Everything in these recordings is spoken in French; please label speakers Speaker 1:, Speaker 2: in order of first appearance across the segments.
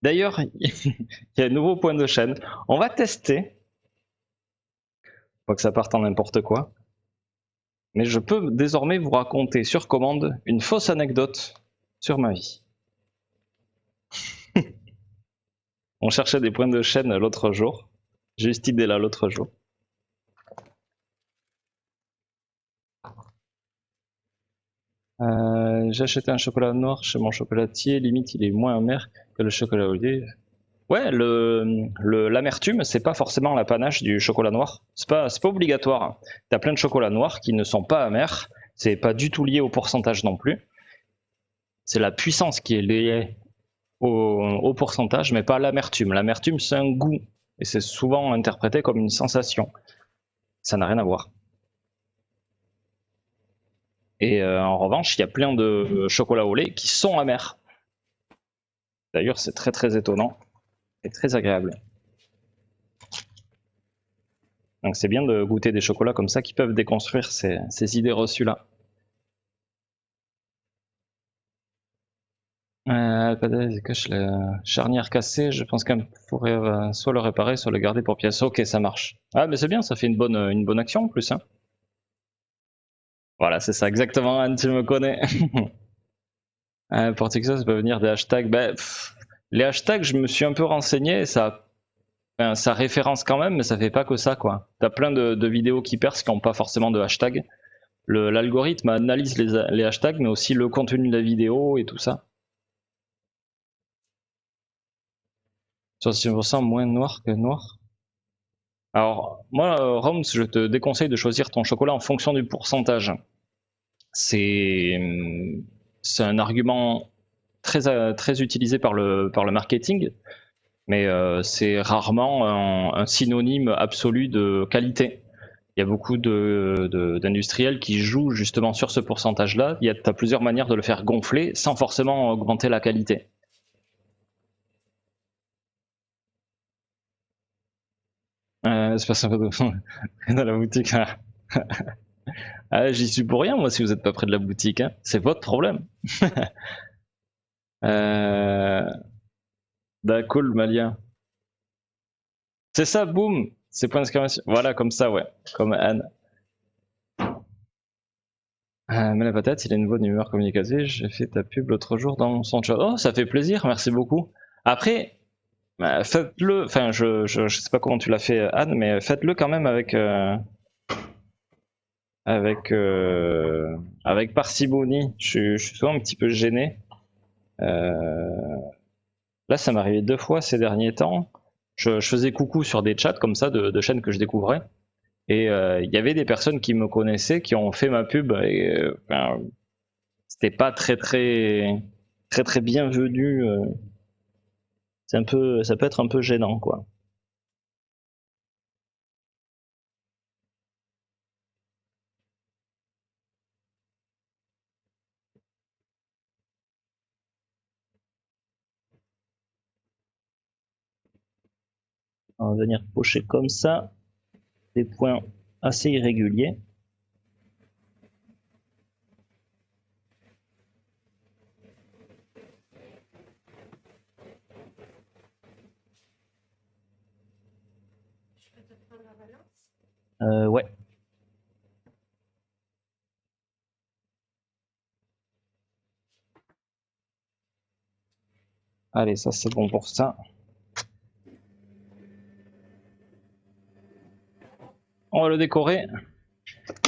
Speaker 1: D'ailleurs, il y a un nouveau point de chaîne. On va tester. Pas que ça parte en n'importe quoi. Mais je peux désormais vous raconter sur commande une fausse anecdote sur ma vie. On cherchait des points de chaîne l'autre jour. J'ai eu cette idée là l'autre jour. J'ai acheté un chocolat noir chez mon chocolatier. Limite, il est moins amer que le chocolat au lait. Ouais, l'amertume, c'est pas forcément l'apanage du chocolat noir. C'est pas obligatoire. T'as plein de chocolats noirs qui ne sont pas amers. C'est pas du tout lié au pourcentage non plus. C'est la puissance qui est liée au pourcentage, mais pas l'amertume. L'amertume, c'est un goût. Et c'est souvent interprété comme une sensation. Ça n'a rien à voir. Et en revanche, il y a plein de chocolats au lait qui sont amers. D'ailleurs, c'est très très étonnant et très agréable. Donc c'est bien de goûter des chocolats comme ça qui peuvent déconstruire ces idées reçues-là. Cache la charnière cassée, je pense qu'on pourrait soit le réparer, soit le garder pour pièce. Ok, ça marche. Ah mais c'est bien, ça fait une bonne action en plus. Hein. Voilà, c'est ça exactement, Anne, tu me connais. Pour TikTok, ça peut venir des hashtags. Ben, les hashtags, je me suis un peu renseigné, ça référence quand même, mais ça fait pas que ça, quoi. T'as plein de vidéos qui percent qui n'ont pas forcément de hashtags. L'algorithme analyse les hashtags, mais aussi le contenu de la vidéo et tout ça. 66% moins noir que noir. Alors, moi, Roms, je te déconseille de choisir ton chocolat en fonction du pourcentage. C'est un argument très utilisé par le marketing, mais c'est rarement un synonyme absolu de qualité. Il y a beaucoup d'industriels qui jouent justement sur ce pourcentage-là. Tu as plusieurs manières de le faire gonfler sans forcément augmenter la qualité. C'est pas sympa de dans la boutique. Ah, j'y suis pour rien, moi, si vous n'êtes pas près de la boutique. Hein. C'est votre problème. D'accord, le malien. C'est ça, boum. C'est point d'exclamation. Voilà, comme ça, ouais. Comme Anne. Mais la patate, il a une bonne humeur communicative. J'ai fait ta pub l'autre jour dans son chat. Oh, ça fait plaisir, merci beaucoup. Après, faites-le. Enfin, je sais pas comment tu l'as fait, Anne, mais faites-le quand même avec parcimonie. Je suis souvent un petit peu gêné. Là, ça m'est arrivé 2 fois ces derniers temps. Je faisais coucou sur des chats comme ça de chaînes que je découvrais. Et il y avait des personnes qui me connaissaient, qui ont fait ma pub. Et c'était pas très bienvenu. Ça peut être un peu gênant, quoi. On va venir pocher comme ça des points assez irréguliers. Ouais. Allez, ça c'est bon pour ça. On va le décorer.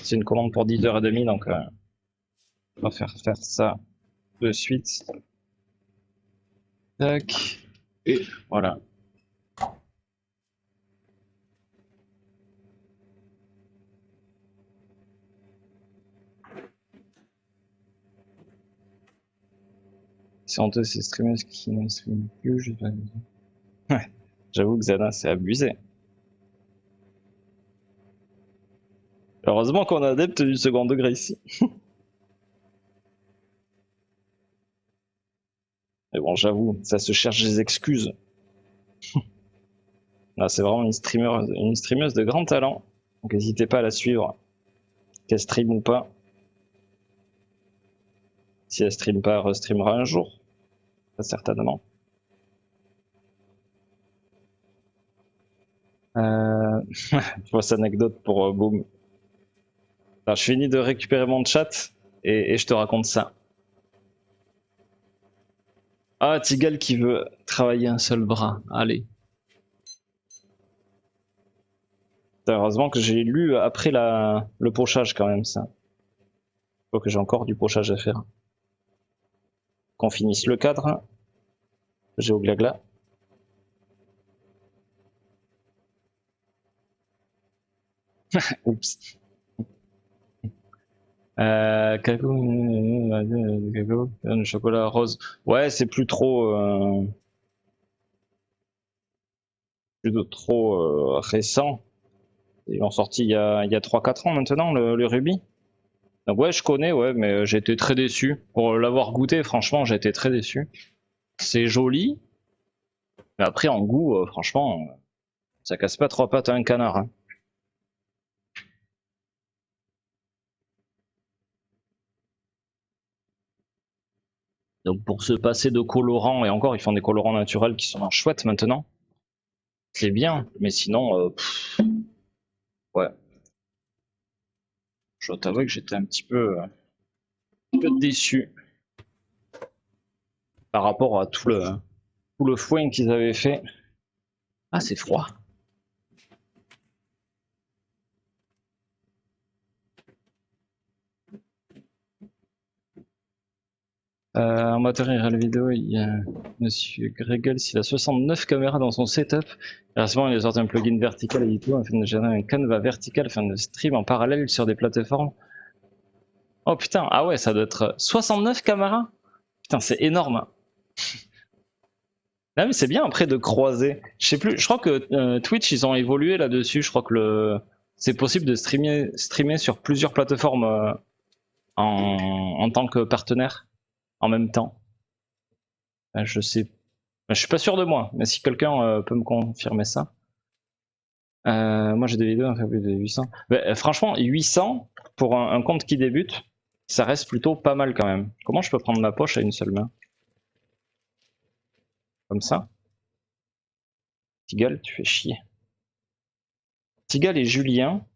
Speaker 1: C'est une commande pour 10h30, donc on va faire ça de suite. Tac. Et voilà. C'est honteux ces streamers qui ne streament plus. Ouais. J'avoue que Zana, c'est abusé. Heureusement qu'on est adepte du second degré ici. Mais bon, j'avoue, ça se cherche des excuses. Là, c'est vraiment une streameuse de grand talent. Donc n'hésitez pas à la suivre, qu'elle stream ou pas. Si elle stream pas, elle restreamera un jour. Très certainement. Fausse anecdote pour Boom. Alors, je finis de récupérer mon chat et je te raconte ça. Ah, Tigal qui veut travailler un seul bras. Allez. Heureusement que j'ai lu après le pochage quand même ça. Faut que j'ai encore du pochage à faire. Qu'on finisse le cadre. J'ai au glagla. Oups. Cacao, cacao, le chocolat rose. Ouais, c'est plus trop, récent. Ils l'ont sorti il y a 3-4 ans maintenant, le Ruby. Donc ouais, je connais, ouais, mais j'ai été très déçu. Pour l'avoir goûté, franchement, j'ai été très déçu. C'est joli, mais après en goût, franchement, ça casse pas trois pattes à un canard. Hein. Donc pour se passer de colorants, et encore, ils font des colorants naturels qui sont chouettes maintenant. C'est bien, mais sinon, ouais. Je dois t'avouer que j'étais un petit peu déçu par rapport à tout le foin qu'ils avaient fait. Ah, c'est froid. En matériel vidéo, il y a Monsieur Gregel, il a 69 caméras dans son setup. Récemment, il a sorti un plugin vertical et tout afin de générer un canevas vertical afin de stream en parallèle sur des plateformes. Oh putain, ah ouais, ça doit être 69 caméras. Putain, c'est énorme. Ah mais c'est bien après de croiser. Je sais plus, je crois que Twitch ils ont évolué là-dessus. Je crois que c'est possible de streamer sur plusieurs plateformes en tant que partenaire en même temps. Je sais, je suis pas sûr de moi, mais si quelqu'un peut me confirmer ça. Moi j'ai des vidéos un peu plus de 800. Mais, franchement, 800 pour un compte qui débute, ça reste plutôt pas mal quand même. Comment je peux prendre ma poche à une seule main? Comme ça? Tigal, tu fais chier. Tigal et Julien,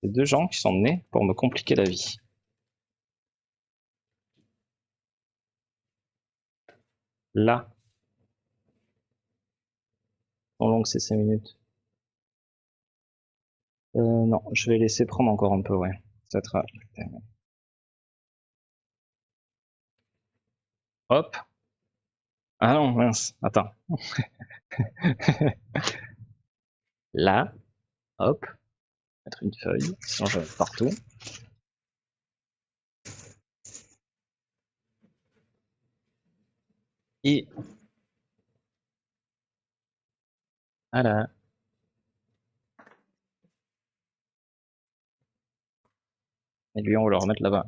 Speaker 1: c'est deux gens qui sont nés pour me compliquer la vie. Là, en longue c'est 5 minutes. Non, je vais laisser prendre encore un peu, ouais. Peut-être. Hop. Ah non, mince, attends. Là, hop, mettre une feuille, sinon je vais partout. Et voilà. Et lui, on va le remettre là-bas.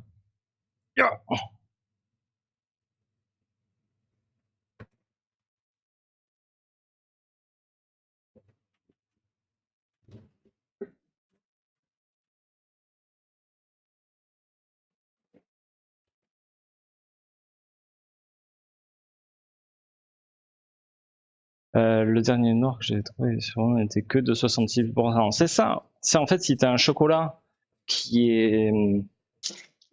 Speaker 1: Le dernier noir que j'ai trouvé sur moi n'était que de 66%. C'est ça. C'est en fait si tu as un chocolat qui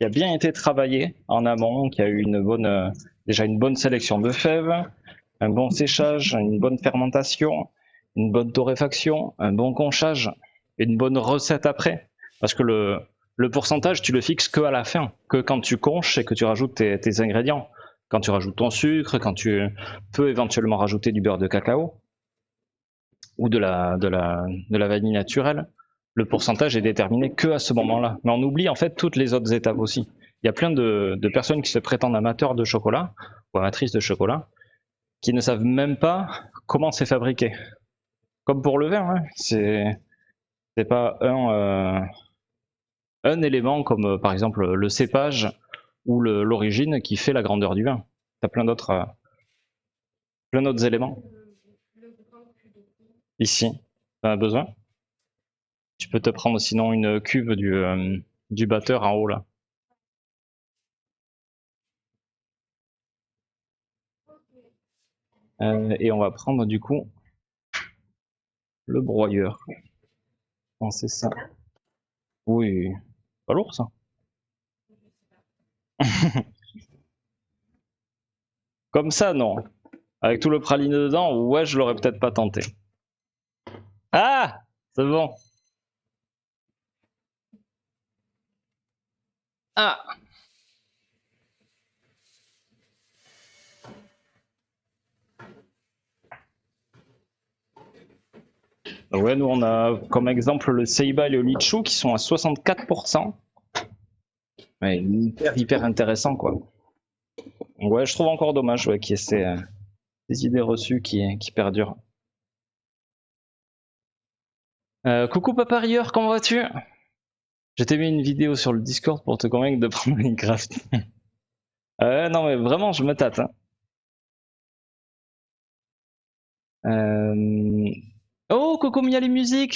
Speaker 1: a bien été travaillé en amont, qui a eu déjà une bonne sélection de fèves, un bon séchage, une bonne fermentation, une bonne torréfaction, un bon conchage, une bonne recette après. Parce que le pourcentage, tu le fixes que à la fin, que quand tu conches et que tu rajoutes tes ingrédients. Quand tu rajoutes ton sucre, quand tu peux éventuellement rajouter du beurre de cacao ou de la vanille naturelle, le pourcentage est déterminé que à ce moment-là. Mais on oublie en fait toutes les autres étapes aussi. Il y a plein de personnes qui se prétendent amateurs de chocolat ou amatrices de chocolat qui ne savent même pas comment c'est fabriqué. Comme pour le vin, hein. C'est pas un élément comme par exemple le cépage ou l'origine qui fait la grandeur du vin. T'as plein d'autres éléments. Ici, t'en as besoin. Tu peux te prendre sinon une cuve du batteur en haut là. Et on va prendre du coup Le broyeur. Non, c'est ça. Oui. Pas lourd ça. Comme ça, non. Avec tout le praliné dedans, ouais, je l'aurais peut-être pas tenté. Ah! C'est bon. Ah! Ouais, nous on a comme exemple le Seiba et le Lichou qui sont à 64%. Ouais, hyper intéressant quoi. Ouais, je trouve encore dommage ouais, qu'il y ait ces idées reçues qui perdurent. Coucou Papa Rieur, comment vas-tu? Je t'ai mis une vidéo sur le Discord pour te convaincre de prendre Minecraft. Non mais vraiment, je me tâte. Hein. Oh, Coco Mia les musiques!